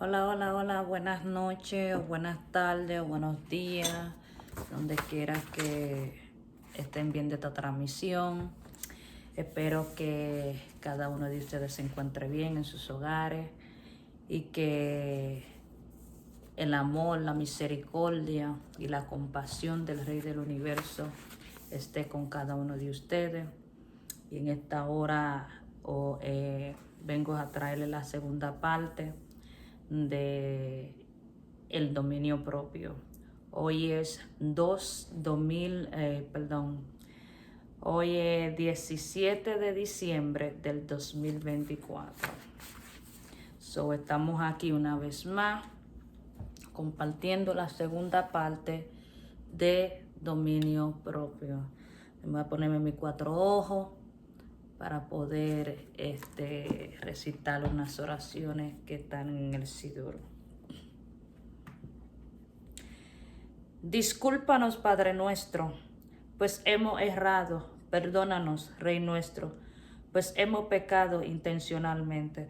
Hola, hola, hola, buenas noches, o buenas tardes, o buenos días, donde quiera que estén viendo esta transmisión. Espero que cada uno de ustedes se encuentre bien en sus hogares y que el amor, la misericordia y la compasión del Rey del Universo esté con cada uno de ustedes. Y en esta hora vengo a traerles la segunda parte de el dominio propio. Hoy es hoy es 17 de diciembre del 2024. Estamos aquí una vez más compartiendo la segunda parte de dominio propio. Voy a ponerme mis 4 ojos para poder recitar unas oraciones que están en el Sidur. Discúlpanos, Padre nuestro, pues hemos errado. Perdónanos, Rey nuestro, pues hemos pecado intencionalmente.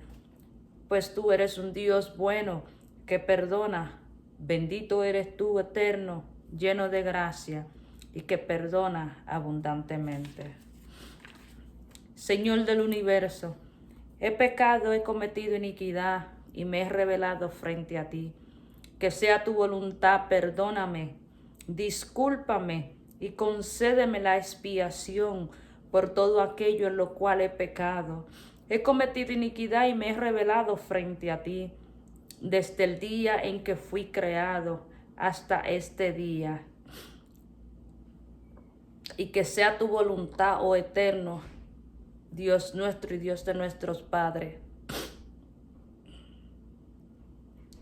Pues tú eres un Dios bueno que perdona. Bendito eres tú, eterno, lleno de gracia y que perdona abundantemente. Señor del universo, he pecado, he cometido iniquidad y me he rebelado frente a ti. Que sea tu voluntad, perdóname, discúlpame y concédeme la expiación por todo aquello en lo cual he pecado. He cometido iniquidad y me he rebelado frente a ti, desde el día en que fui creado hasta este día. Y que sea tu voluntad, oh eterno, Dios nuestro y Dios de nuestros padres,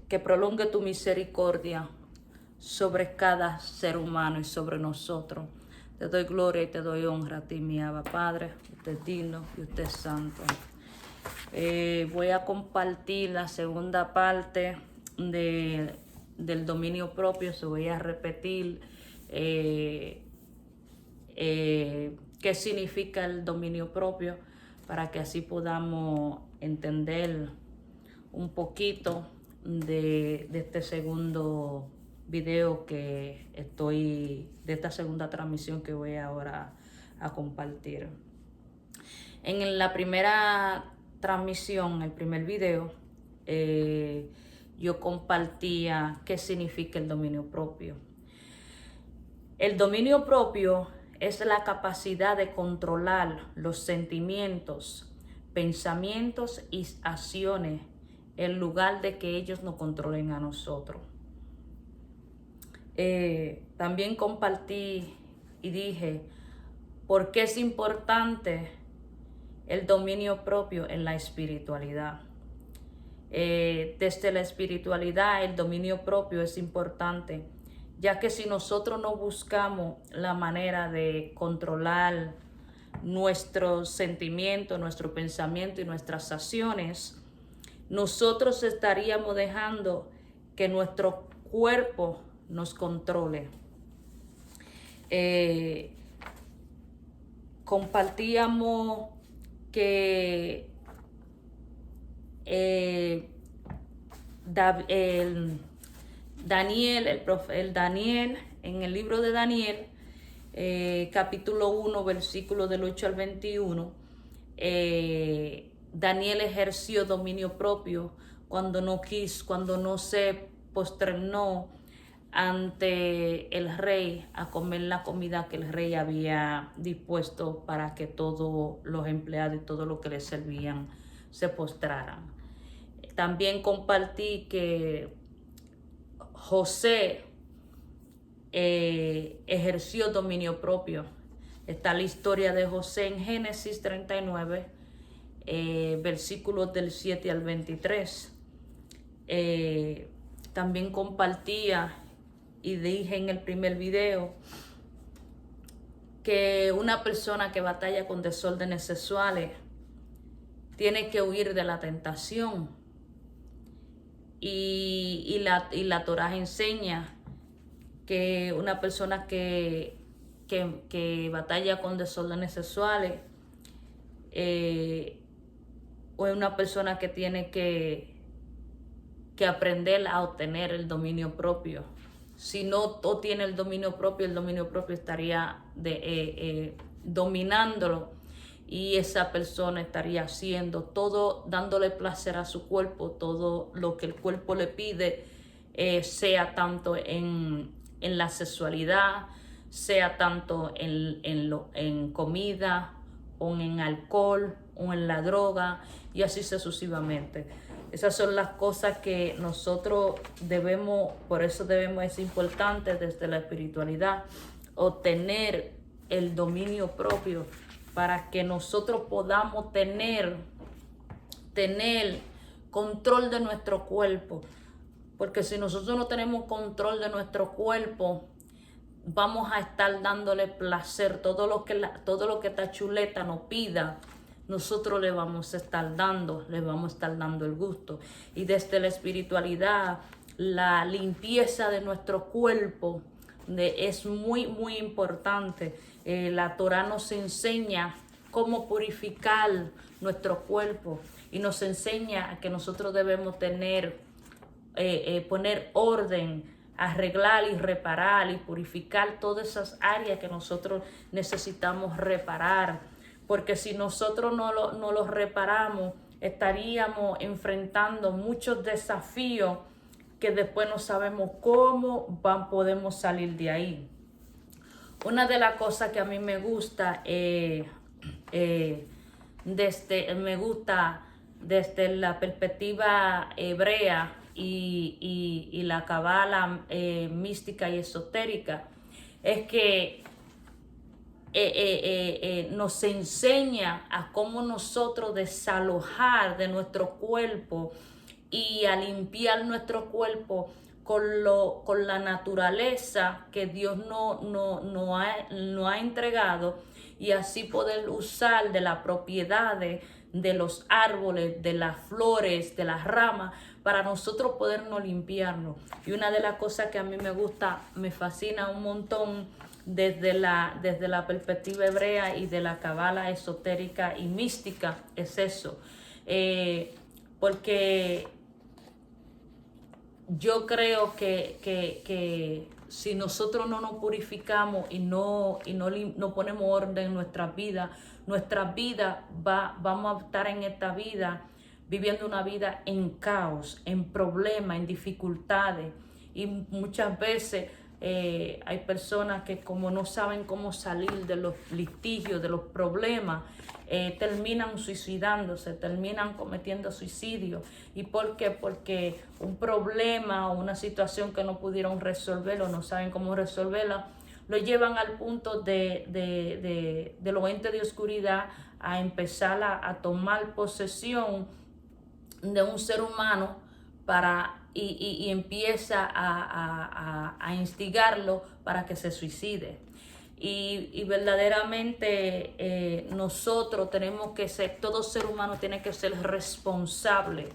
que prolongue tu misericordia sobre cada ser humano y sobre nosotros. Te doy gloria y te doy honra a ti, mi Abba Padre. Usted es digno y usted es santo. Voy a compartir la segunda parte del dominio propio. Se voy a repetir qué significa el dominio propio para que así podamos entender un poquito de este segundo video de esta segunda transmisión que voy ahora a compartir. En la primera transmisión, el primer video, yo compartía qué significa el dominio propio. El dominio propio es la capacidad de controlar los sentimientos, pensamientos y acciones en lugar de que ellos nos controlen a nosotros. También compartí y dije por qué es importante el dominio propio en la espiritualidad. Desde la espiritualidad, el dominio propio es importante, ya que si nosotros no buscamos la manera de controlar nuestros sentimientos, nuestro pensamiento y nuestras acciones, nosotros estaríamos dejando que nuestro cuerpo nos controle. Compartíamos que Daniel, en el libro de Daniel, capítulo 1, versículo del 8 al 21, Daniel ejerció dominio propio cuando no se posternó ante el rey a comer la comida que el rey había dispuesto para que todos los empleados y todo lo que le servían se postraran. También compartí que José ejerció dominio propio. Está la historia de José en Génesis 39, versículos del 7 al 23. También compartía y dije en el primer video que una persona que batalla con desórdenes sexuales tiene que huir de la tentación. Y la Torá enseña que una persona que batalla con desórdenes sexuales o es una persona que tiene que que aprender a obtener el dominio propio. Si no obtiene el dominio propio estaría dominándolo, y esa persona estaría haciendo todo, dándole placer a su cuerpo, todo lo que el cuerpo le pide, sea tanto en la sexualidad, sea tanto en comida, o en alcohol, o en la droga, y así sucesivamente. Esas son las cosas que nosotros debemos, por eso es importante desde la espiritualidad obtener el dominio propio, para que nosotros podamos tener control de nuestro cuerpo. Porque si nosotros no tenemos control de nuestro cuerpo, vamos a estar dándole placer. Todo lo que esta chuleta nos pida, nosotros le vamos a estar dando el gusto. Y desde la espiritualidad, la limpieza de nuestro cuerpo es muy, muy importante. La Torah nos enseña cómo purificar nuestro cuerpo, y nos enseña que nosotros debemos poner orden, arreglar y reparar y purificar todas esas áreas que nosotros necesitamos reparar, porque si nosotros no los reparamos, estaríamos enfrentando muchos desafíos que después no sabemos cómo podemos salir de ahí. Una de las cosas que a mí me gusta, desde la perspectiva hebrea y la cabala mística y esotérica, es que nos enseña a cómo nosotros desalojar de nuestro cuerpo y a limpiar nuestro cuerpo con la naturaleza que Dios no ha entregado, y así poder usar de las propiedades de los árboles, de las flores, de las ramas, para nosotros podernos limpiarnos. Y una de las cosas que a mí me gusta, me fascina un montón desde la perspectiva hebrea y de la cabala esotérica y mística, es eso. Porque yo creo que si nosotros no nos purificamos y no ponemos orden en nuestras vidas, vamos a estar en esta vida viviendo una vida en caos, en problemas, en dificultades. Y muchas veces hay personas que, como no saben cómo salir de los litigios, de los problemas, terminan suicidándose, terminan cometiendo suicidio. ¿Y por qué? Porque un problema o una situación que no pudieron resolver o no saben cómo resolverla, lo llevan al punto de los entes de oscuridad a empezar a tomar posesión de un ser humano y empieza a instigarlo para que se suicide. Y verdaderamente nosotros tenemos que ser, todo ser humano tiene que ser responsable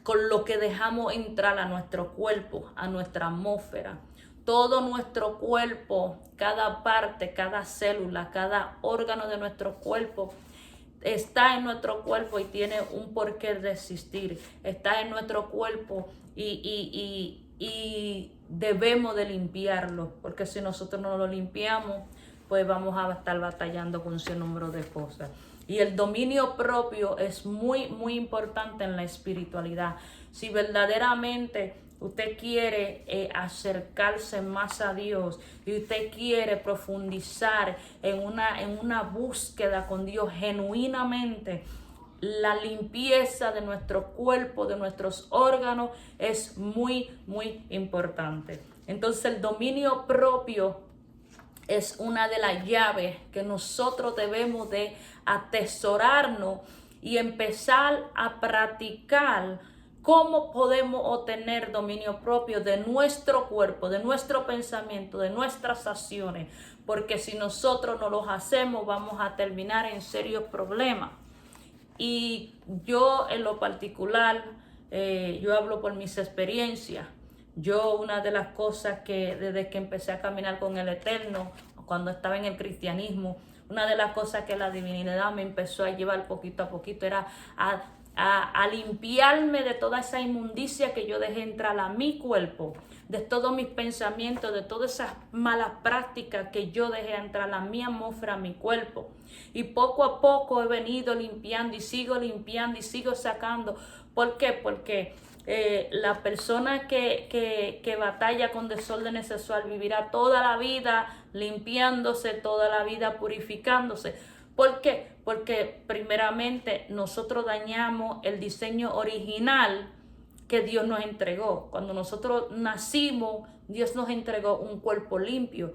con lo que dejamos entrar a nuestro cuerpo, a nuestra atmósfera. Todo nuestro cuerpo, cada parte, cada célula, cada órgano de nuestro cuerpo está en nuestro cuerpo y tiene un porqué de existir. Está en nuestro cuerpo y debemos de limpiarlo, porque si nosotros no lo limpiamos, pues vamos a estar batallando con un sinnúmero de cosas. Y el dominio propio es muy, muy importante en la espiritualidad. Si verdaderamente usted quiere acercarse más a Dios y usted quiere profundizar en una búsqueda con Dios genuinamente, la limpieza de nuestro cuerpo, de nuestros órganos, es muy, muy importante. Entonces el dominio propio es una de las llaves que nosotros debemos de atesorarnos y empezar a practicar. ¿Cómo podemos obtener dominio propio de nuestro cuerpo, de nuestro pensamiento, de nuestras acciones? Porque si nosotros no los hacemos, vamos a terminar en serios problemas. Y yo en lo particular, yo hablo por mis experiencias. Yo, una de las cosas que desde que empecé a caminar con el Eterno, cuando estaba en el cristianismo, una de las cosas que la divinidad me empezó a llevar poquito a poquito era a a limpiarme de toda esa inmundicia que yo dejé entrar a mi cuerpo, de todos mis pensamientos, de todas esas malas prácticas que yo dejé entrar a mi atmósfera, a mi cuerpo. Y poco a poco he venido limpiando y sigo sacando. ¿Por qué? Porque la persona que batalla con desórdenes sexual vivirá toda la vida limpiándose, toda la vida purificándose. ¿Por qué? Porque primeramente nosotros dañamos el diseño original que Dios nos entregó. Cuando nosotros nacimos, Dios nos entregó un cuerpo limpio.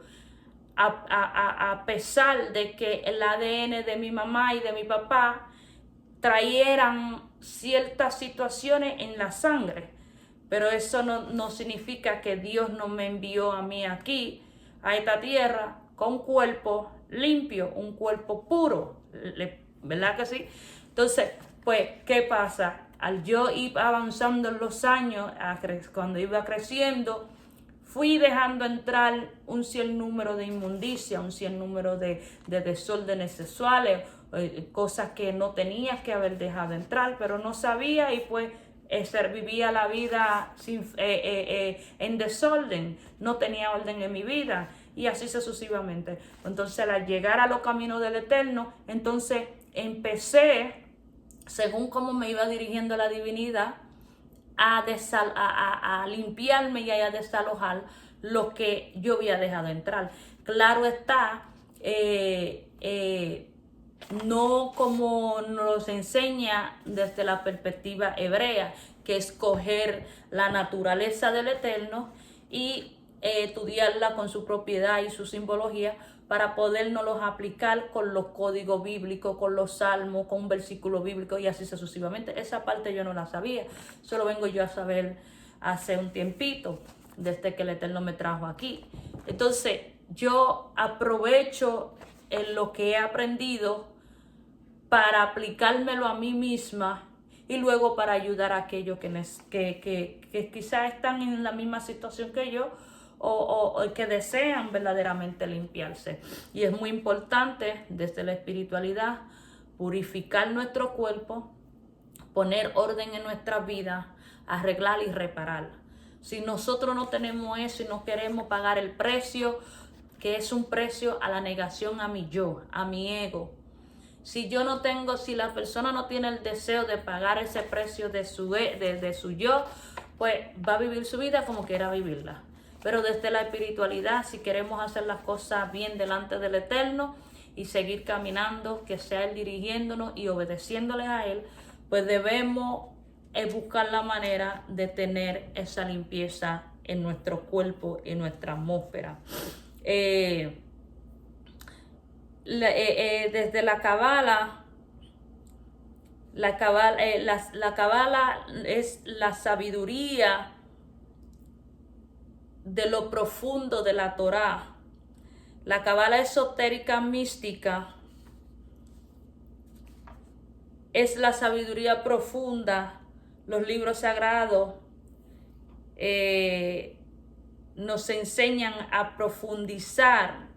A pesar de que el ADN de mi mamá y de mi papá trajeran ciertas situaciones en la sangre, pero eso no significa que Dios no me envió a mí aquí, a esta tierra, con cuerpo limpio, un cuerpo puro, ¿verdad que sí? Entonces, pues, ¿qué pasa? Al yo ir avanzando en los años, cuando iba creciendo, fui dejando entrar un cierto número de inmundicia, un cierto número de desórdenes sexuales, cosas que no tenía que haber dejado entrar, pero no sabía y pues vivía la vida en desorden, no tenía orden en mi vida y así sucesivamente. Entonces al llegar a los caminos del Eterno, entonces empecé, según cómo me iba dirigiendo la divinidad, a limpiarme y a desalojar lo que yo había dejado entrar. Claro está, no como nos enseña desde la perspectiva hebrea, que es coger la naturaleza del Eterno y estudiarla con su propiedad y su simbología para podernos aplicar con los códigos bíblicos, con los salmos, con un versículo bíblico y así sucesivamente. Esa parte yo no la sabía, solo vengo yo a saber hace un tiempito, desde que el Eterno me trajo aquí. Entonces yo aprovecho en lo que he aprendido para aplicármelo a mí misma y luego para ayudar a aquellos que quizás están en la misma situación que yo o que desean verdaderamente limpiarse. Y es muy importante desde la espiritualidad purificar nuestro cuerpo, poner orden en nuestras vidas, arreglar y reparar. Si nosotros no tenemos eso y no queremos pagar el precio, que es un precio a la negación a mi yo, a mi ego. Si la persona no tiene el deseo de pagar ese precio de su yo, pues va a vivir su vida como quiera vivirla. Pero desde la espiritualidad, si queremos hacer las cosas bien delante del Eterno y seguir caminando, que sea Él dirigiéndonos y obedeciéndole a Él, pues debemos buscar la manera de tener esa limpieza en nuestro cuerpo, en nuestra atmósfera. Desde la Kabbalah, la Kabbalah es la sabiduría de lo profundo de la Torá. La Kabbalah esotérica mística es la sabiduría profunda. Los libros sagrados nos enseñan a profundizar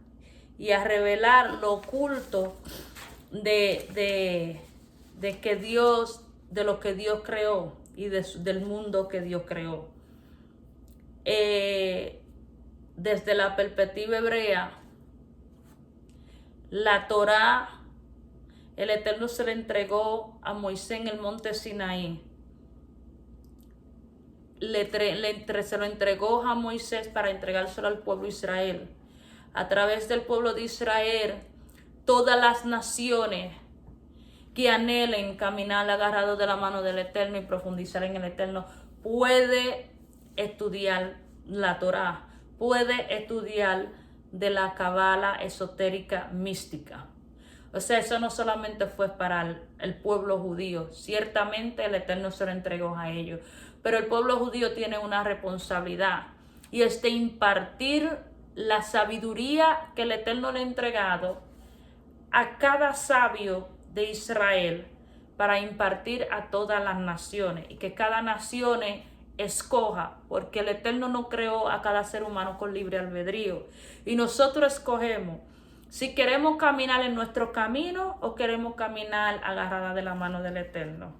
y a revelar lo oculto de lo que Dios creó y del mundo que Dios creó. Desde la perspectiva hebrea, la Torá, el Eterno se le entregó a Moisés en el monte Sinaí. Se lo entregó a Moisés para entregárselo al pueblo de Israel. A través del pueblo de Israel, todas las naciones que anhelen caminar agarrados de la mano del Eterno y profundizar en el Eterno, puede estudiar la Torá, puede estudiar de la Kabbalah esotérica mística. O sea, eso no solamente fue para el pueblo judío, ciertamente el Eterno se lo entregó a ellos, pero el pueblo judío tiene una responsabilidad y es de impartir la sabiduría que el Eterno le ha entregado a cada sabio de Israel para impartir a todas las naciones y que cada nación escoja, porque el Eterno no creó a cada ser humano con libre albedrío y nosotros escogemos si queremos caminar en nuestro camino o queremos caminar agarrada de la mano del Eterno.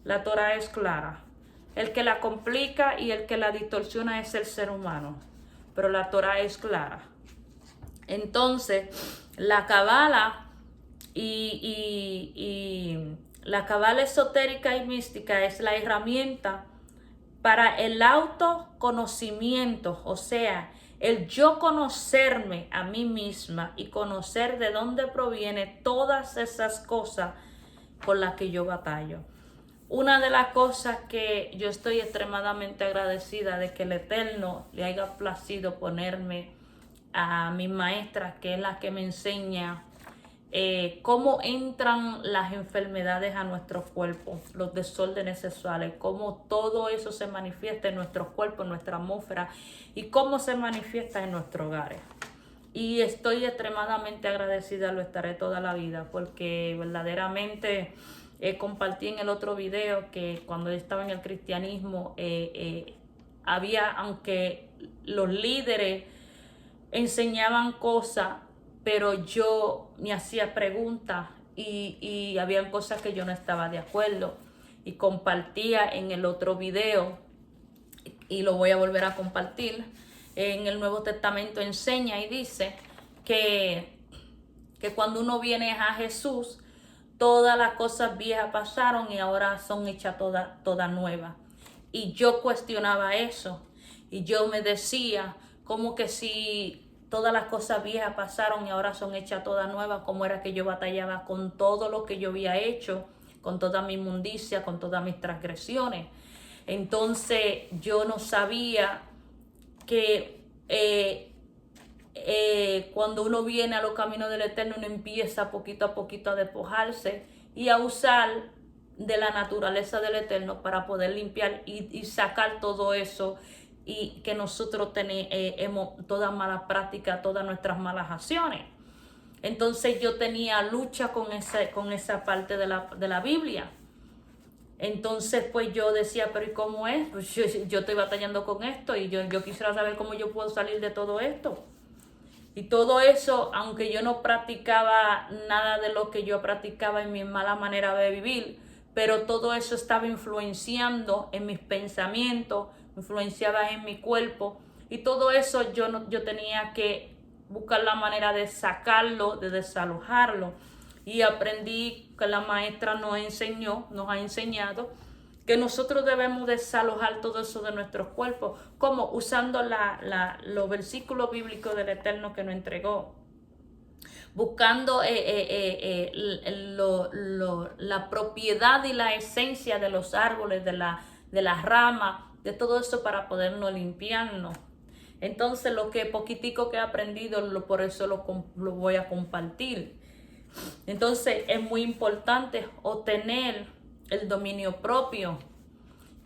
la Torá es clara. El que la complica y el que la distorsiona es el ser humano, pero la Torá es clara. Entonces, la Kabbalah y la Kabbalah esotérica y mística es la herramienta para el autoconocimiento, o sea, el yo conocerme a mí misma y conocer de dónde proviene todas esas cosas con las que yo batallo. Una de las cosas que yo estoy extremadamente agradecida de que el Eterno le haya placido ponerme a mi maestra, que es la que me enseña cómo entran las enfermedades a nuestro cuerpo, los desórdenes sexuales, cómo todo eso se manifiesta en nuestro cuerpo, en nuestra atmósfera y cómo se manifiesta en nuestros hogares. Y estoy extremadamente agradecida, lo estaré toda la vida, porque verdaderamente compartí en el otro video que cuando yo estaba en el cristianismo había, aunque los líderes enseñaban cosas, pero yo me hacía preguntas y habían cosas que yo no estaba de acuerdo. Y compartía en el otro video, y lo voy a volver a compartir, en el Nuevo Testamento enseña y dice que cuando uno viene a Jesús, todas las cosas viejas pasaron y ahora son hechas todas nuevas. Y yo cuestionaba eso. Y yo me decía, como que si todas las cosas viejas pasaron y ahora son hechas todas nuevas, ¿cómo era que yo batallaba con todo lo que yo había hecho, con toda mi inmundicia, con todas mis transgresiones? Entonces yo no sabía que cuando uno viene a los caminos del Eterno, uno empieza poquito a poquito a despojarse y a usar de la naturaleza del Eterno para poder limpiar y sacar todo eso, y que nosotros hemos todas malas prácticas, todas nuestras malas acciones. Entonces yo tenía lucha con esa parte de la Biblia. Entonces pues yo decía, pero ¿y cómo es? Pues yo estoy batallando con esto y yo quisiera saber cómo yo puedo salir de todo esto. Y todo eso, aunque yo no practicaba nada de lo que yo practicaba en mi mala manera de vivir, pero todo eso estaba influenciando en mis pensamientos, influenciaba en mi cuerpo, y todo eso yo tenía que buscar la manera de sacarlo, de desalojarlo. Y aprendí que la maestra nos ha enseñado que nosotros debemos desalojar todo eso de nuestros cuerpos, como usando los versículos bíblicos del Eterno que nos entregó, buscando la propiedad y la esencia de los árboles, de las ramas, de todo eso para podernos limpiarnos. Entonces lo que poquitico que he aprendido, por eso lo voy a compartir. Entonces es muy importante obtener el dominio propio,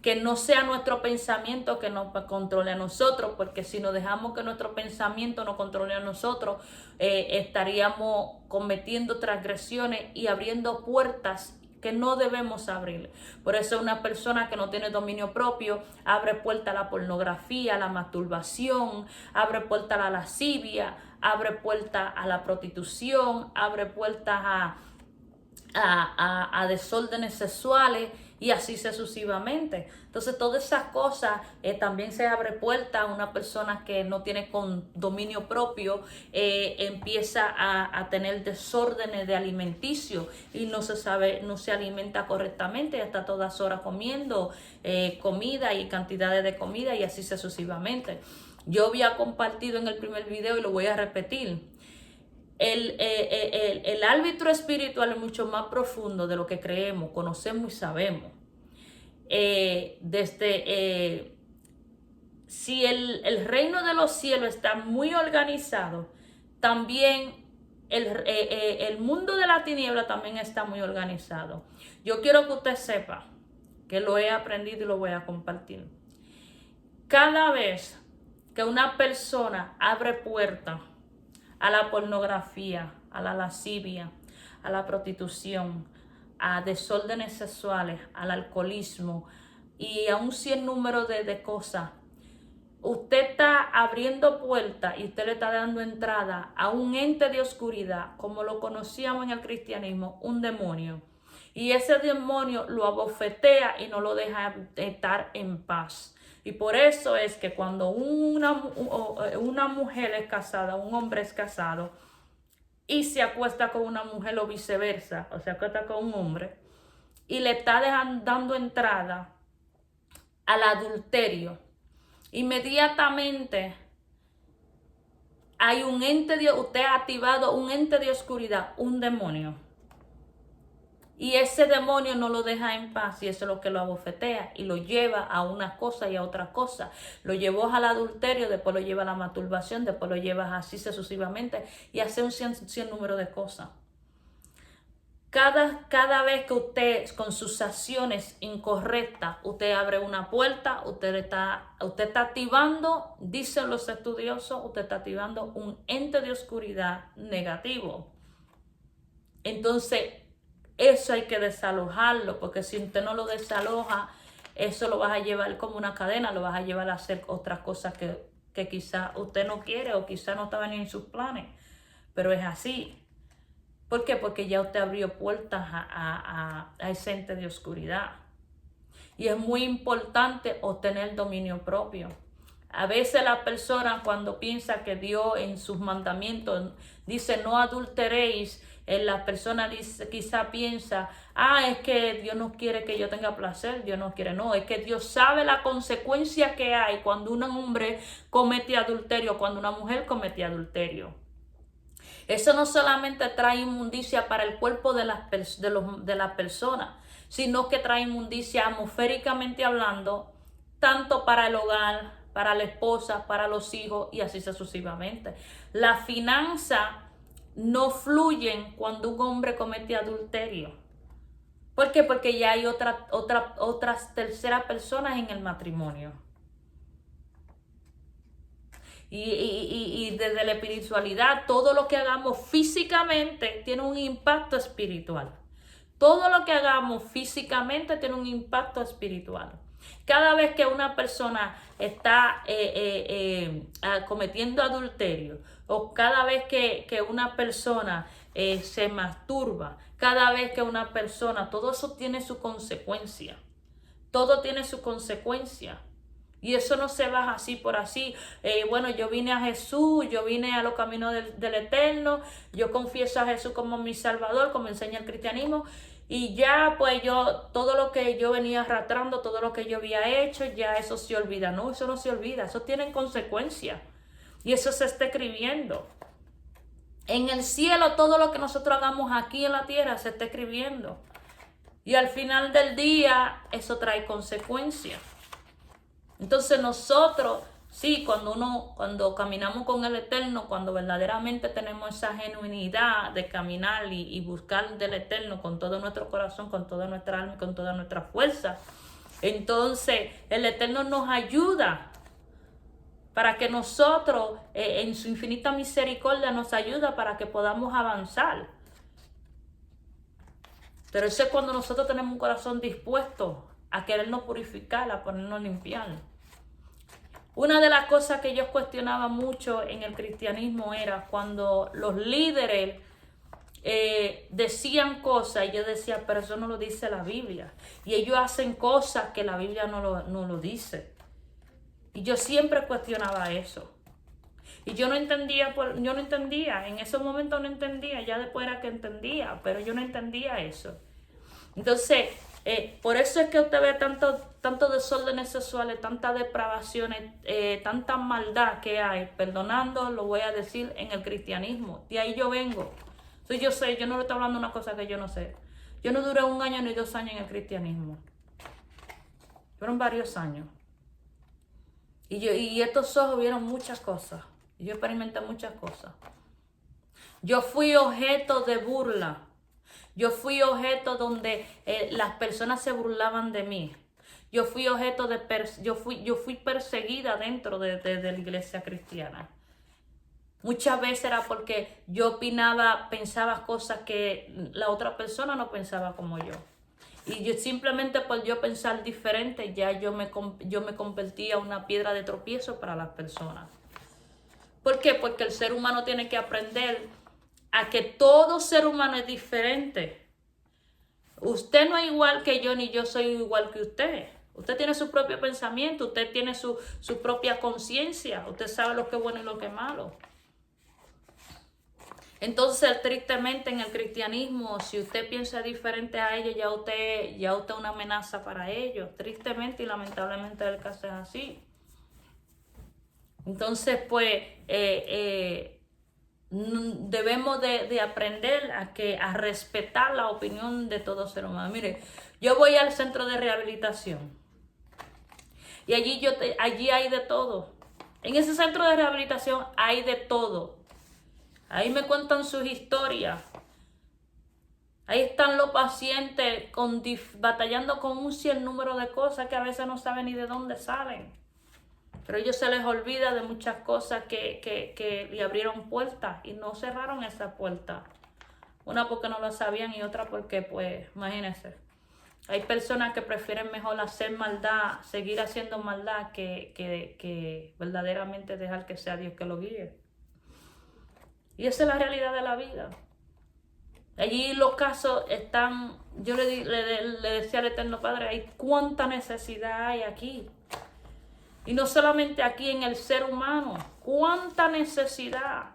que no sea nuestro pensamiento que nos controle a nosotros, porque si nos dejamos que nuestro pensamiento nos controle a nosotros, estaríamos cometiendo transgresiones y abriendo puertas que no debemos abrir. Por eso una persona que no tiene dominio propio abre puerta a la pornografía, a la masturbación, abre puerta a la lascivia, abre puerta a la prostitución, abre puertas a desórdenes sexuales y así sucesivamente. Entonces todas esas cosas también se abre puerta a una persona que no tiene con dominio propio, empieza a tener desórdenes de alimenticio y no se alimenta correctamente, está todas horas comiendo comida y cantidades de comida y así sucesivamente. Yo había compartido en el primer video y lo voy a repetir. El árbitro espiritual es mucho más profundo de lo que creemos, conocemos y sabemos. Si el reino de los cielos está muy organizado, también el mundo de la tiniebla también está muy organizado. Yo quiero que usted sepa que lo he aprendido y lo voy a compartir. Cada vez que una persona abre puerta a la pornografía, a la lascivia, a la prostitución, a desórdenes sexuales, al alcoholismo y a un sinnúmero de cosas, usted está abriendo puertas y usted le está dando entrada a un ente de oscuridad, como lo conocíamos en el cristianismo, un demonio. Y ese demonio lo abofetea y no lo deja estar en paz. Y por eso es que cuando una mujer es casada, un hombre es casado y se acuesta con una mujer o viceversa, o se acuesta con un hombre y le está dando entrada al adulterio, inmediatamente hay un ente de, usted ha activado un ente de oscuridad, un demonio. Y ese demonio no lo deja en paz y eso es lo que lo abofetea y lo lleva a una cosa y a otra cosa. Lo llevó al adulterio, después lo lleva a la masturbación, después lo lleva así sucesivamente y hace un cien número de cosas. Cada vez que usted con sus acciones incorrectas, usted abre una puerta, usted está activando, dicen los estudiosos, usted está activando un ente de oscuridad negativo. Entonces, eso hay que desalojarlo, porque si usted no lo desaloja, eso lo vas a llevar como una cadena, lo vas a llevar a hacer otras cosas que quizá usted no quiere o quizá no estaban en sus planes, pero es así. ¿Por qué? Porque ya usted abrió puertas a ese ente de oscuridad. Y es muy importante obtener dominio propio. A veces la persona cuando piensa que Dios en sus mandamientos dice no adulteréis, la persona quizá piensa, es que Dios no quiere que yo tenga placer, Dios no quiere, no, es que Dios sabe la consecuencia que hay cuando un hombre comete adulterio, cuando una mujer comete adulterio. Eso no solamente trae inmundicia para el cuerpo de la persona, sino que trae inmundicia atmosféricamente hablando, tanto para el hogar, para la esposa, para los hijos y así sucesivamente. Las finanzas no fluyen cuando un hombre comete adulterio. ¿Por qué? Porque ya hay otras terceras personas en el matrimonio. Y desde la espiritualidad, todo lo que hagamos físicamente tiene un impacto espiritual. Todo lo que hagamos físicamente tiene un impacto espiritual. Cada vez que una persona está cometiendo adulterio, o cada vez que una persona se masturba, cada vez que una persona, todo eso tiene su consecuencia. Todo tiene su consecuencia. Y eso no se baja así por así. Bueno, yo vine a Jesús, yo vine a los caminos del Eterno, yo confieso a Jesús como mi Salvador, como enseña el cristianismo. Y ya pues todo lo que yo venía arrastrando, todo lo que yo había hecho, ya eso se olvida. No, eso no se olvida, eso tiene consecuencias. Y eso se está escribiendo. En el cielo todo lo que nosotros hagamos aquí en la tierra se está escribiendo. Y al final del día eso trae consecuencias. Entonces nosotros, sí, cuando caminamos con el Eterno, cuando verdaderamente tenemos esa genuinidad de caminar y buscar del Eterno con todo nuestro corazón, con toda nuestra alma, con toda nuestra fuerza, entonces el Eterno nos ayuda para que nosotros, en su infinita misericordia, nos ayuda para que podamos avanzar. Pero eso es cuando nosotros tenemos un corazón dispuesto a querernos purificar, a ponernos limpiar. Una de las cosas que yo cuestionaba mucho en el cristianismo era cuando los líderes decían cosas y yo decía, pero eso no lo dice la Biblia. Y ellos hacen cosas que la Biblia no lo dice. Y yo siempre cuestionaba eso. Y yo no entendía, en ese momento no entendía, ya después era que entendía, pero yo no entendía eso. Entonces, por eso es que usted ve tanto desórdenes sexuales, tantas depravaciones, tanta maldad que hay, perdonando, lo voy a decir, en el cristianismo. De ahí yo vengo. Entonces yo sé, yo no le estoy hablando de una cosa que yo no sé. Yo no duré 1 año ni 2 años en el cristianismo. Fueron varios años. Y estos ojos vieron muchas cosas. Y yo experimenté muchas cosas. Yo fui objeto de burla. Yo fui objeto donde las personas se burlaban de mí. Yo fui objeto yo fui perseguida dentro de la iglesia cristiana. Muchas veces era porque yo pensaba cosas que la otra persona no pensaba como yo. Y yo simplemente por yo pensar diferente, ya yo me convertía en una piedra de tropiezo para las personas. ¿Por qué? Porque el ser humano tiene que aprender a que todo ser humano es diferente. Usted no es igual que yo, ni yo soy igual que usted. Usted tiene su propio pensamiento, usted tiene su propia conciencia, usted sabe lo que es bueno y lo que es malo. Entonces, tristemente, en el cristianismo, si usted piensa diferente a ellos, ya usted es una amenaza para ellos. Tristemente y lamentablemente el caso es así. Entonces, pues, debemos de aprender a respetar la opinión de todo ser humano. Mire, yo voy al centro de rehabilitación y allí hay de todo. En ese centro de rehabilitación hay de todo. Ahí me cuentan sus historias. Ahí están los pacientes batallando con un sinnúmero de cosas que a veces no saben ni de dónde salen. Pero a ellos se les olvida de muchas cosas que le abrieron puertas y no cerraron esa puerta. Una porque no lo sabían y otra porque, pues, imagínense. Hay personas que prefieren mejor hacer maldad, seguir haciendo maldad que verdaderamente dejar que sea Dios que lo guíe. Y esa es la realidad de la vida. Allí los casos están, yo le decía al Eterno Padre, hay cuánta necesidad hay aquí. Y no solamente aquí en el ser humano, cuánta necesidad.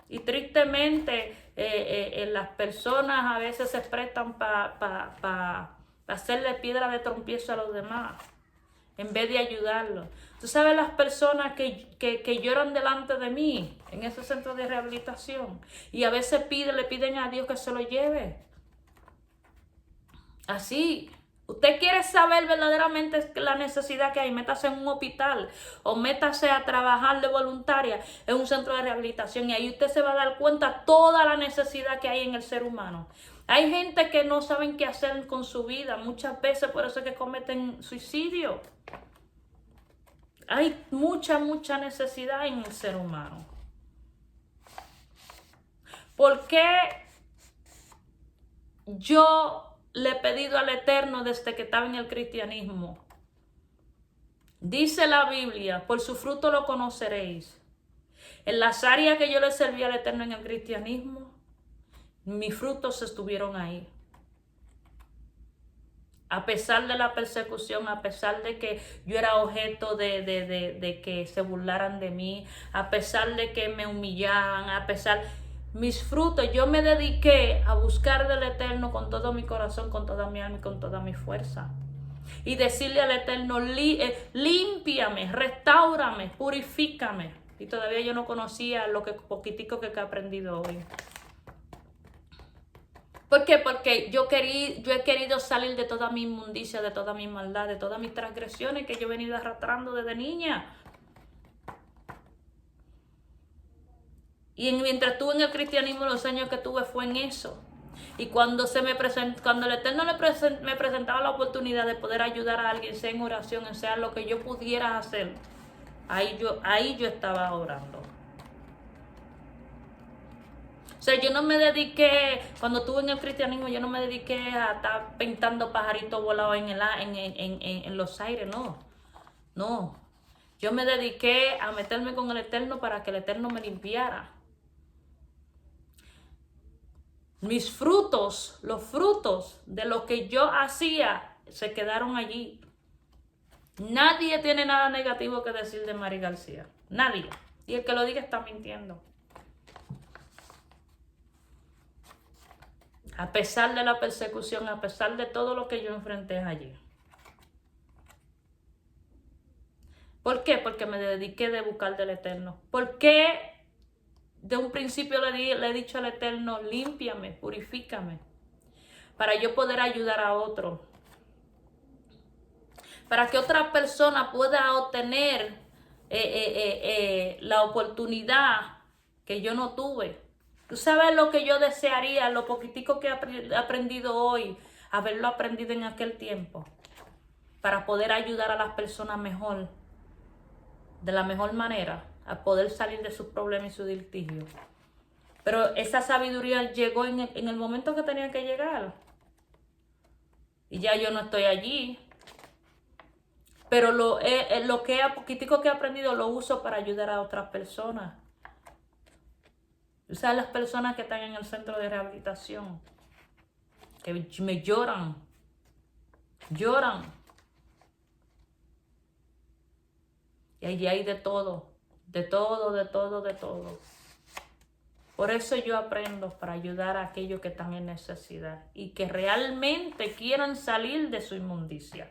Y tristemente las personas a veces se prestan para hacerle piedra de tropiezo a los demás, en vez de ayudarlos. Tú sabes las personas que lloran delante de mí en ese centro de rehabilitación y a veces le piden a Dios que se lo lleve. Así. Usted quiere saber verdaderamente la necesidad que hay, métase en un hospital o métase a trabajar de voluntaria en un centro de rehabilitación y ahí usted se va a dar cuenta toda la necesidad que hay en el ser humano. Hay gente que no saben qué hacer con su vida, muchas veces por eso es que cometen suicidio. Hay mucha necesidad en el ser humano. ¿Por qué yo le he pedido al Eterno desde que estaba en el cristianismo? Dice la Biblia, por su fruto lo conoceréis. En las áreas que yo le serví al Eterno en el cristianismo, mis frutos estuvieron ahí. A pesar de la persecución, a pesar de que yo era objeto de que se burlaran de mí, a pesar de que me humillaban, a pesar... Mis frutos, yo me dediqué a buscar del Eterno con todo mi corazón, con toda mi alma y con toda mi fuerza. Y decirle al Eterno, límpiame, restaurame, purifícame. Y todavía yo no conocía lo poquitico que he aprendido hoy. ¿Por qué? Porque yo he querido salir de toda mi inmundicia, de toda mi maldad, de todas mis transgresiones que yo he venido arrastrando desde niña. Y mientras estuve en el cristianismo, los años que tuve fue en eso. Y cuando cuando el Eterno me presentaba la oportunidad de poder ayudar a alguien, sea en oración, sea lo que yo pudiera hacer, ahí yo estaba orando. O sea, yo no me dediqué, cuando estuve en el cristianismo, yo no me dediqué a estar pintando pajaritos volados en los aires, no. No. Yo me dediqué a meterme con el Eterno para que el Eterno me limpiara. Mis frutos, los frutos de lo que yo hacía, se quedaron allí. Nadie tiene nada negativo que decir de Mari García. Nadie. Y el que lo diga está mintiendo. A pesar de la persecución, a pesar de todo lo que yo enfrenté allí. ¿Por qué? Porque me dediqué de buscar del Eterno. ¿Por qué? De un principio le he dicho al Eterno, límpiame, purifícame, para yo poder ayudar a otro. Para que otra persona pueda obtener la oportunidad que yo no tuve. Tú sabes lo que yo desearía, lo poquitico que he aprendido hoy, haberlo aprendido en aquel tiempo, para poder ayudar a las personas mejor, de la mejor manera, a poder salir de sus problemas y su litigio. Pero esa sabiduría llegó en el momento que tenía que llegar. Y ya yo no estoy allí. Pero lo poquitico que he aprendido lo uso para ayudar a otras personas. O sea, las personas que están en el centro de rehabilitación. que me lloran. Lloran. Y allí hay de todo. De todo, de todo, de todo. Por eso yo aprendo para ayudar a aquellos que están en necesidad y que realmente quieran salir de su inmundicia.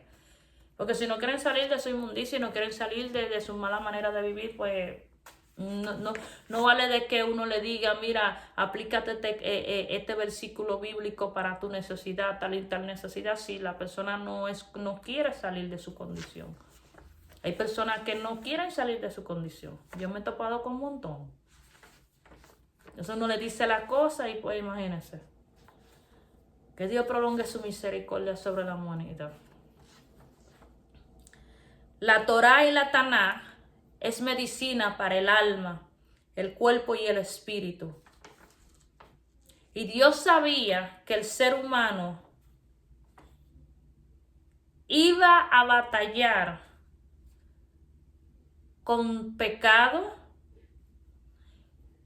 Porque si no quieren salir de su inmundicia y no quieren salir de su mala manera de vivir, pues no vale de que uno le diga, mira, aplícate este versículo bíblico para tu necesidad, tal y tal necesidad, si la persona no quiere salir de su condición. Hay personas que no quieren salir de su condición. Yo me he topado con un montón. Eso no le dice la cosa y pues imagínense. Que Dios prolongue su misericordia sobre la humanidad. La Torá y la Tanaj es medicina para el alma, el cuerpo y el espíritu. Y Dios sabía que el ser humano iba a batallar con pecado,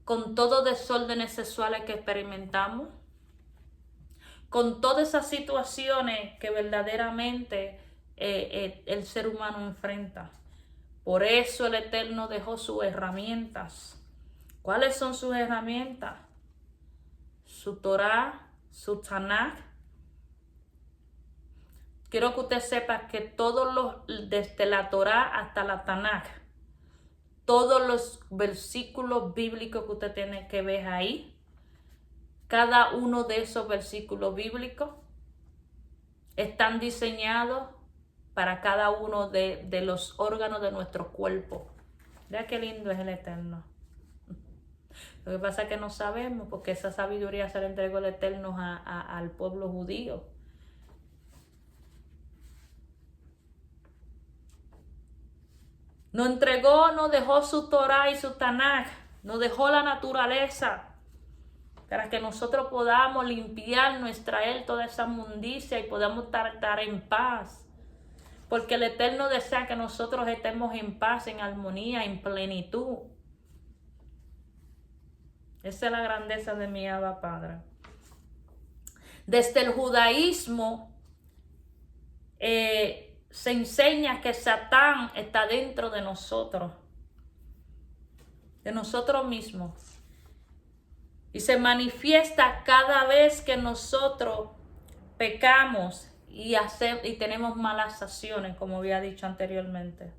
con todos desórdenes sexuales que experimentamos, con todas esas situaciones que verdaderamente el ser humano enfrenta. Por eso el Eterno dejó sus herramientas. ¿Cuáles son sus herramientas? Su Torá, su Tanaj. Quiero que usted sepa que desde la Torá hasta la Tanaj, todos los versículos bíblicos que usted tiene que ver ahí, cada uno de esos versículos bíblicos están diseñados para cada uno de los órganos de nuestro cuerpo. Vea qué lindo es el Eterno. Lo que pasa es que no sabemos, porque esa sabiduría se le entregó el Eterno al pueblo judío. Nos dejó su Torá y su Tanaj, nos dejó la naturaleza para que nosotros podamos limpiarnos, extraer toda esa inmundicia y podamos estar en paz. Porque el Eterno desea que nosotros estemos en paz, en armonía, en plenitud. Esa es la grandeza de mi Abba Padre. Desde el judaísmo se enseña que Satán está dentro de nosotros mismos. Y se manifiesta cada vez que nosotros pecamos y tenemos malas acciones, como había dicho anteriormente.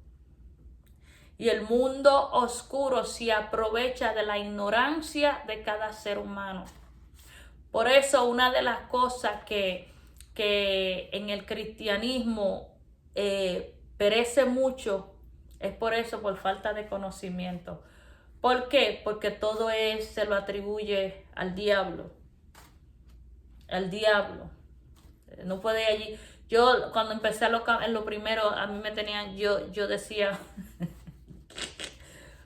Y el mundo oscuro se aprovecha de la ignorancia de cada ser humano. Por eso una de las cosas que en el cristianismo perece mucho es por falta de conocimiento. ¿Por qué? Porque todo se lo atribuye al diablo. Al diablo. No puede allí. Yo cuando empecé en lo primero, a mí me tenían, yo decía,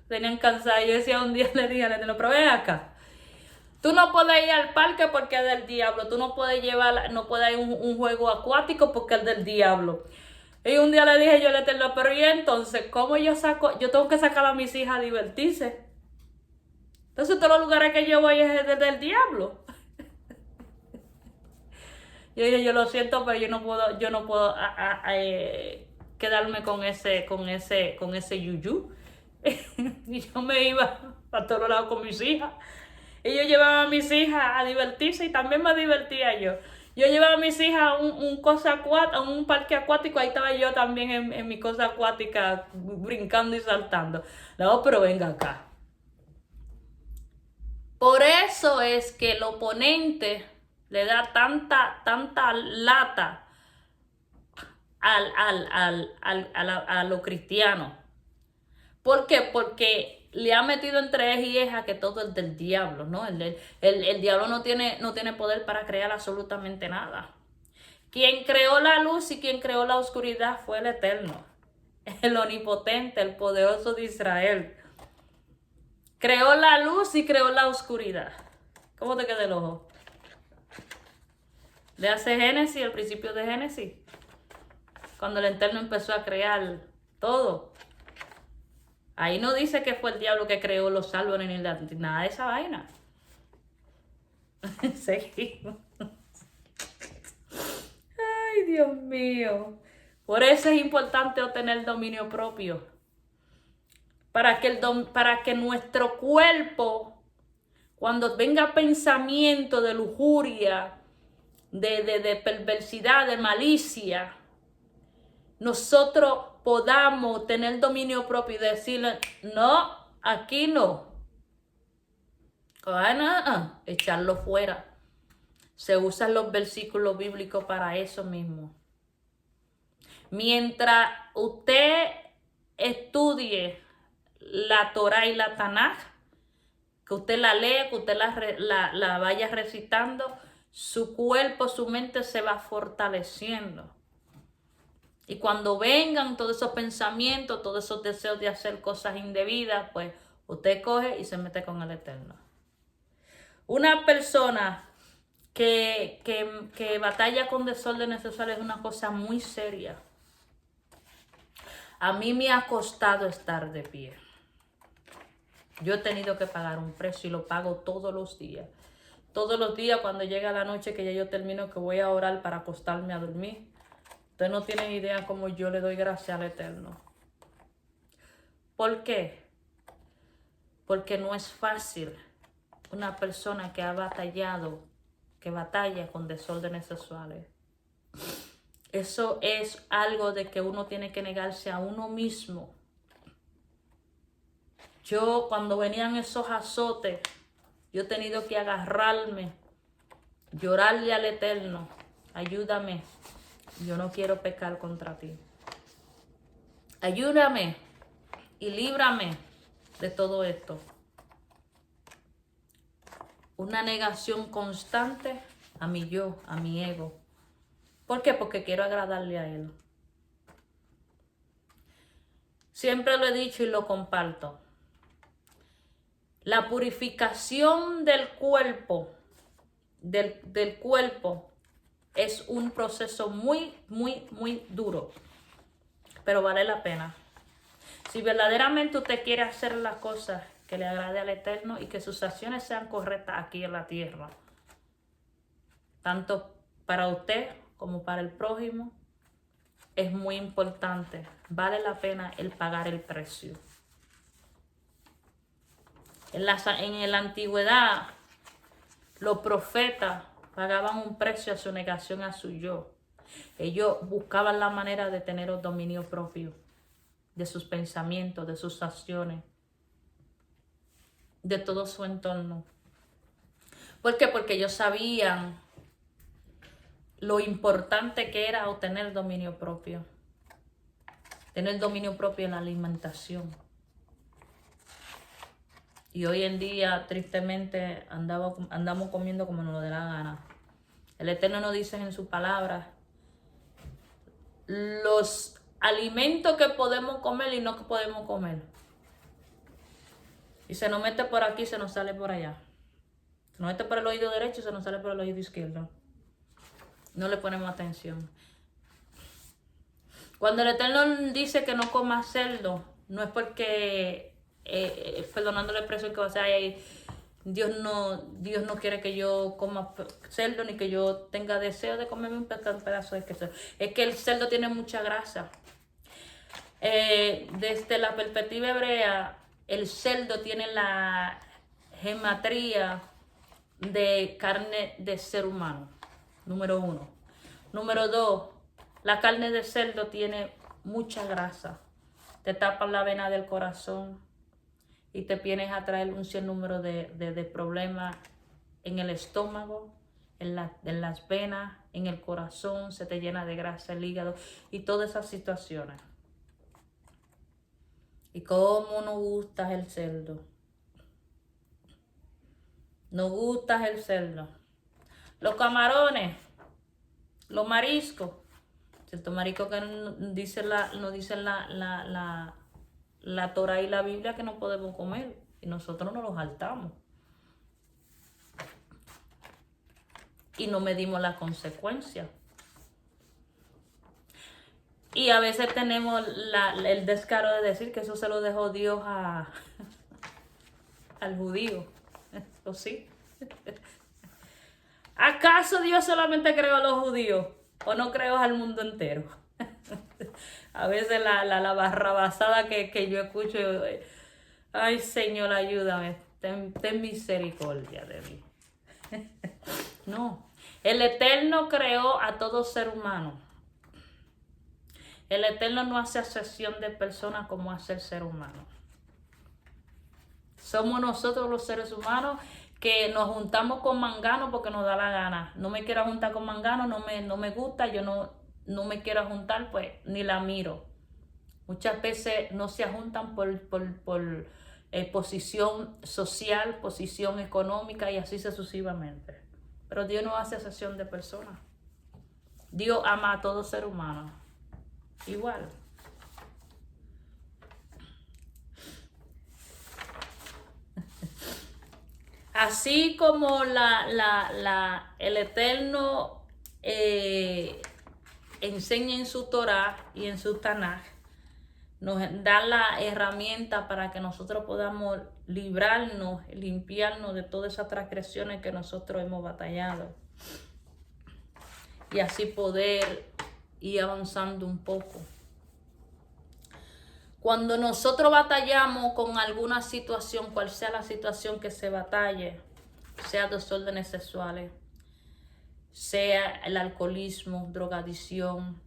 tenían cansada. Yo decía un día, le dije, pero ven acá. Tú no puedes ir al parque porque es del diablo. Tú no puedes ir a un juego acuático porque es del diablo. Y un día le dije yo al Eterno, pero ¿y entonces cómo yo tengo que sacar a mis hijas a divertirse? Entonces todos los lugares que yo voy es del diablo. Yo dije, yo lo siento, pero yo no puedo quedarme con ese yuyú. Y yo me iba a todos lados con mis hijas. Y yo llevaba a mis hijas a divertirse y también me divertía yo. Yo llevaba a mis hijas a un parque acuático, ahí estaba yo también en mi cosa acuática, brincando y saltando. No, pero venga acá. Por eso es que el oponente le da tanta lata a los cristianos. ¿Por qué? Porque le ha metido entre eje que todo es del diablo, ¿no? El diablo no tiene poder para crear absolutamente nada. Quien creó la luz y quien creó la oscuridad fue el Eterno, el omnipotente, el poderoso de Israel. Creó la luz y creó la oscuridad. ¿Cómo te queda el ojo? Le hace Génesis, el principio de Génesis, cuando el Eterno empezó a crear todo. Ahí no dice que fue el diablo que creó los árboles ni nada de esa vaina. Seguimos. Dios mío. Por eso es importante obtener dominio propio. Para que nuestro cuerpo, cuando venga pensamiento de lujuria, de perversidad, de malicia, nosotros podamos tener dominio propio y decirle, no, aquí no. Echarlo fuera. Se usan los versículos bíblicos para eso mismo. Mientras usted estudie la Torah y la Tanaj, que usted la lea, que usted la vaya recitando, su cuerpo, su mente se va fortaleciendo. Y cuando vengan todos esos pensamientos, todos esos deseos de hacer cosas indebidas, pues usted coge y se mete con el Eterno. Una persona que batalla con desórdenes sexuales es una cosa muy seria. A mí me ha costado estar de pie. Yo he tenido que pagar un precio y lo pago todos los días. Todos los días cuando llega la noche que ya yo termino, que voy a orar para acostarme a dormir. Ustedes no tienen idea cómo yo le doy gracias al Eterno. ¿Por qué? Porque no es fácil una persona que ha batallado, que batalla con desórdenes sexuales. Eso es algo de que uno tiene que negarse a uno mismo. Yo, cuando venían esos azotes, yo he tenido que agarrarme, llorarle al Eterno. Ayúdame, yo no quiero pecar contra ti. Ayúdame y líbrame de todo esto. Una negación constante a mi yo, a mi ego. ¿Por qué? Porque quiero agradarle a Él. Siempre lo he dicho y lo comparto. La purificación del cuerpo, del cuerpo, es un proceso muy, muy, muy duro. Pero vale la pena. Si verdaderamente usted quiere hacer las cosas que le agrade al Eterno y que sus acciones sean correctas aquí en la tierra, tanto para usted como para el prójimo, es muy importante. Vale la pena el pagar el precio. En la antigüedad, los profetas pagaban un precio a su negación a su yo. Ellos buscaban la manera de tener el dominio propio de sus pensamientos, de sus acciones, de todo su entorno. ¿Por qué? Porque ellos sabían lo importante que era obtener dominio propio. Tener dominio propio en la alimentación. Y hoy en día, tristemente, andamos comiendo como nos dé la gana. El Eterno nos dice en su palabra los alimentos que podemos comer y no que podemos comer. Y se nos mete por aquí, se nos sale por allá. Se nos mete por el oído derecho y se nos sale por el oído izquierdo. No le ponemos atención. Cuando el Eterno dice que no coma cerdo, no es porque, perdonándole el precio que va a ser, Dios no quiere que yo coma cerdo ni que yo tenga deseo de comerme un pedazo de queso. Es que el cerdo tiene mucha grasa. Desde la perspectiva hebrea, el cerdo tiene la gematría de carne de ser humano, número 1. Número 2, la carne de cerdo tiene mucha grasa. Te tapan la vena del corazón y te vienes a traer un sinnúmero de problemas en el estómago, en las venas, en el corazón, se te llena de grasa el hígado y todas esas situaciones. Y cómo nos gusta el cerdo. Nos gusta el cerdo. Los camarones, los mariscos. Cierto marisco que nos dice la Torah y la Biblia que no podemos comer. Y nosotros no los saltamos. Y no medimos las consecuencias. Y a veces tenemos el descaro de decir que eso se lo dejó Dios al judío. ¿O sí? ¿Acaso Dios solamente creó a los judíos? o no creo al mundo entero. A veces la barrabasada que yo escucho, ay Señor, ayúdame, ten misericordia de mí. No, el Eterno creó a todo ser humano. El Eterno no hace acepción de personas como hace el ser humano. Somos nosotros los seres humanos que nos juntamos con Mangano porque nos da la gana. No me quiero juntar con Mangano, no me gusta, yo no me quiero juntar, pues ni la miro. Muchas veces no se juntan por posición social, posición económica y así sucesivamente. Pero Dios no hace acepción de personas. Dios ama a todo ser humano igual. Así como el Eterno enseña en su Torah y en su Tanaj, nos da la herramienta para que nosotros podamos librarnos, limpiarnos de todas esas transgresiones que nosotros hemos batallado. Y así poder ir avanzando un poco. Cuando nosotros batallamos con alguna situación, cual sea la situación que se batalle, sea desórdenes sexuales, sea el alcoholismo, drogadicción,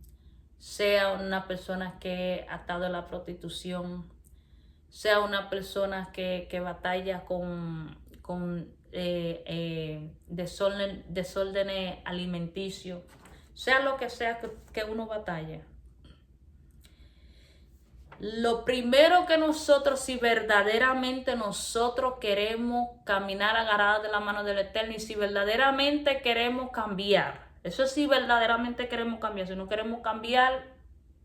sea una persona que ha atado a la prostitución, sea una persona que batalla con desórdenes alimenticios, sea lo que sea que uno batalle. Lo primero que nosotros, si verdaderamente nosotros queremos caminar agarrados de la mano del Eterno y si verdaderamente queremos cambiar, eso sí verdaderamente queremos cambiar, si no queremos cambiar,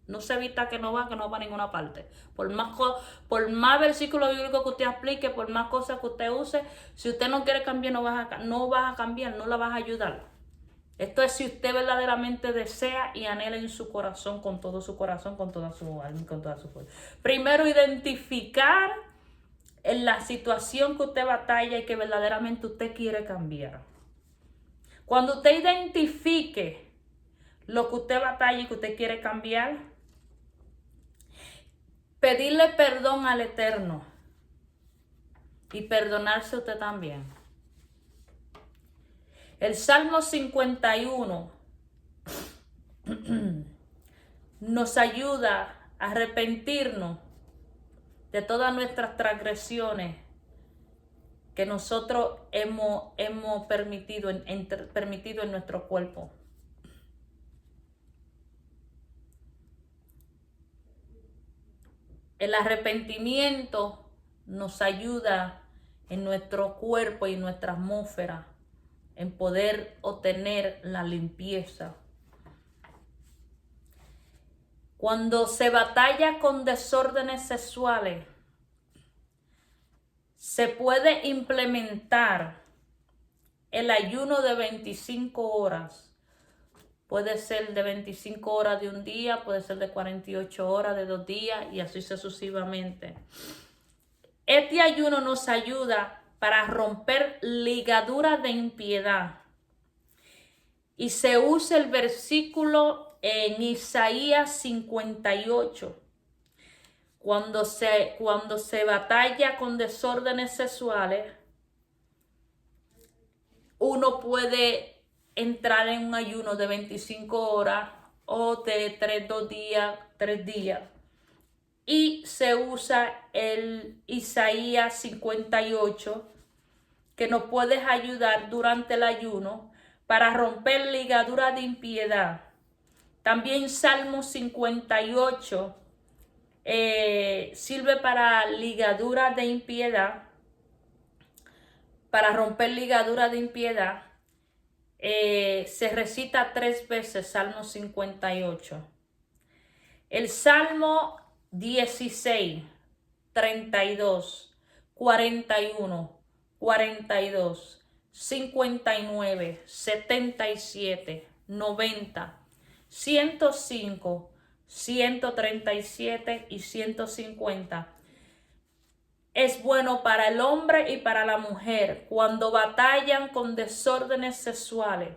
no se evita que no va a ninguna parte. Por más versículos bíblicos que usted aplique, por más cosas que usted use, si usted no quiere cambiar, no vas a cambiar, no la vas a ayudar. Esto es si usted verdaderamente desea y anhela en su corazón, con todo su corazón, con toda su alma y con toda su fuerza. Primero, identificar en la situación que usted batalla y que verdaderamente usted quiere cambiar. Cuando usted identifique lo que usted batalla y que usted quiere cambiar, pedirle perdón al Eterno y perdonarse usted también. El Salmo 51 nos ayuda a arrepentirnos de todas nuestras transgresiones que nosotros hemos permitido en nuestro cuerpo. El arrepentimiento nos ayuda en nuestro cuerpo y en nuestra atmósfera en poder obtener la limpieza. Cuando se batalla con desórdenes sexuales, se puede implementar el ayuno de 25 horas. Puede ser de 25 horas de un día, puede ser de 48 horas de 2 días y así sucesivamente. Este ayuno nos ayuda para romper ligaduras de impiedad. Y se usa el versículo en Isaías 58. Cuando se batalla con desórdenes sexuales, uno puede entrar en un ayuno de 25 horas o de 3 días. Y se usa el Isaías 58, que nos puede ayudar durante el ayuno para romper ligaduras de impiedad. También Salmo 58 sirve para ligaduras de impiedad, para romper ligaduras de impiedad. Se recita 3 veces Salmo 58. El Salmo 16, 32, 41, 42, 59, 77, 90, 105, 137 y 150. Es bueno para el hombre y para la mujer cuando batallan con desórdenes sexuales.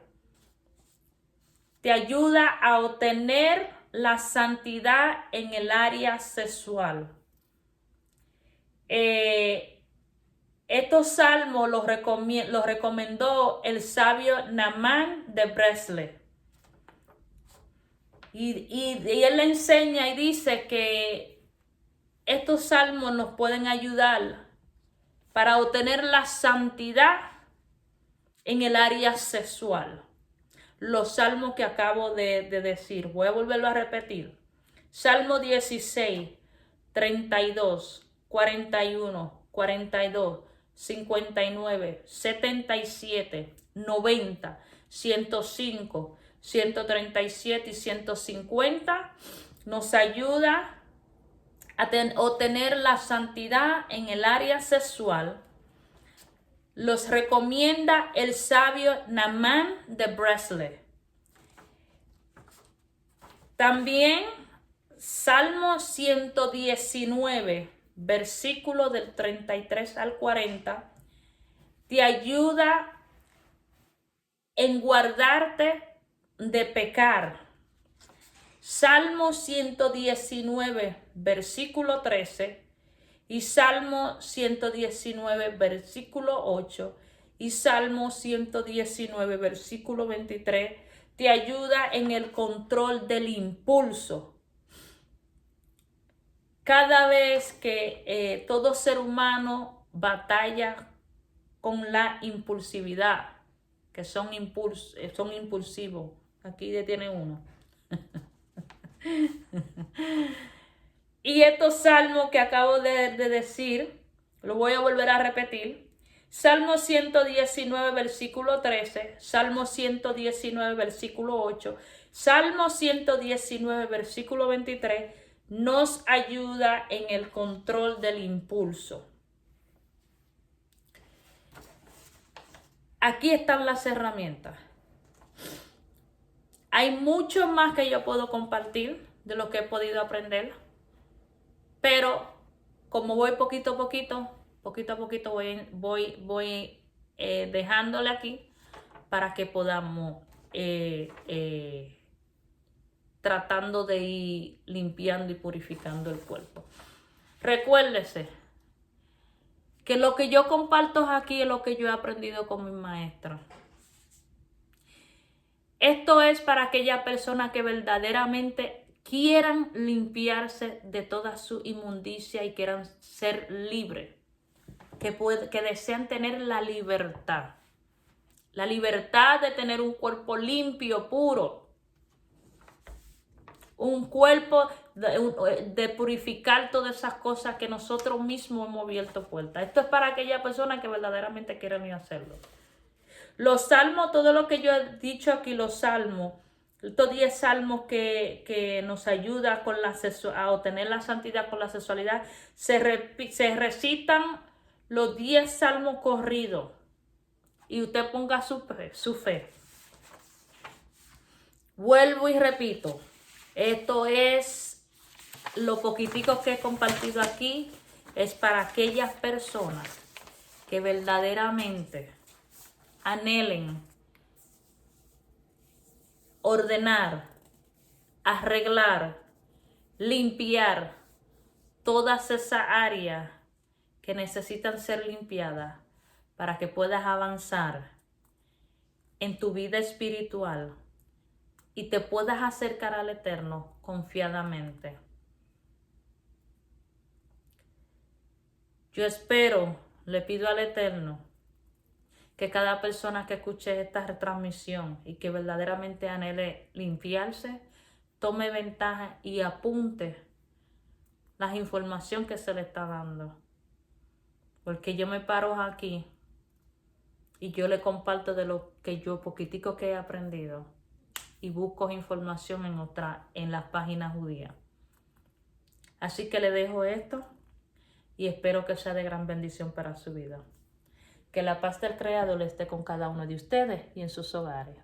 te ayuda a obtener la santidad en el área sexual. Estos salmos los recomendó el sabio Naaman de Breslev. Y él le enseña y dice que estos salmos nos pueden ayudar para obtener la santidad en el área sexual. Los salmos que acabo de decir, voy a volverlo a repetir. Salmo 16, 32, 41, 42, 59, 77, 90, 105, 137 y 150 nos ayuda a obtener la santidad en el área sexual. Los recomienda el sabio Naaman de Breslev. También Salmo 119, versículo del 33 al 40, te ayuda en guardarte de pecar. Salmo 119, versículo 13, y Salmo 119, versículo 8, y Salmo 119, versículo 23, te ayuda en el control del impulso. Cada vez que todo ser humano batalla con la impulsividad, que son impulsivos. Aquí detiene uno. Y estos salmos que acabo de decir, lo voy a volver a repetir. Salmo 119, versículo 13. Salmo 119, versículo 8. Salmo 119, versículo 23. Nos ayuda en el control del impulso. Aquí están las herramientas. Hay mucho más que yo puedo compartir de lo que he podido aprender, pero como voy poquito a poquito voy dejándole aquí para que podamos tratando de ir limpiando y purificando el cuerpo. Recuérdese que lo que yo comparto aquí es lo que yo he aprendido con mis maestros. Esto es para aquellas personas que verdaderamente quieran limpiarse de toda su inmundicia y quieran ser libres, que desean tener la libertad de tener un cuerpo limpio, puro, un cuerpo de purificar todas esas cosas que nosotros mismos hemos abierto puertas. Esto es para aquellas personas que verdaderamente quieren hacerlo. Los salmos, todo lo que yo he dicho aquí, los salmos, estos 10 salmos que nos ayudan a obtener la santidad con la sexualidad, se recitan los 10 salmos corridos y usted ponga su fe. Vuelvo y repito, esto es lo poquitico que he compartido aquí, es para aquellas personas que verdaderamente anhelen ordenar, arreglar, limpiar todas esas áreas que necesitan ser limpiadas para que puedas avanzar en tu vida espiritual y te puedas acercar al Eterno confiadamente. Yo espero, le pido al Eterno, que cada persona que escuche esta retransmisión y que verdaderamente anhele limpiarse, tome ventaja y apunte las informaciones que se le está dando. Porque yo me paro aquí y yo le comparto de lo que yo poquitico que he aprendido y busco información en las páginas judías. Así que le dejo esto y espero que sea de gran bendición para su vida. Que la paz del Creador esté con cada uno de ustedes y en sus hogares.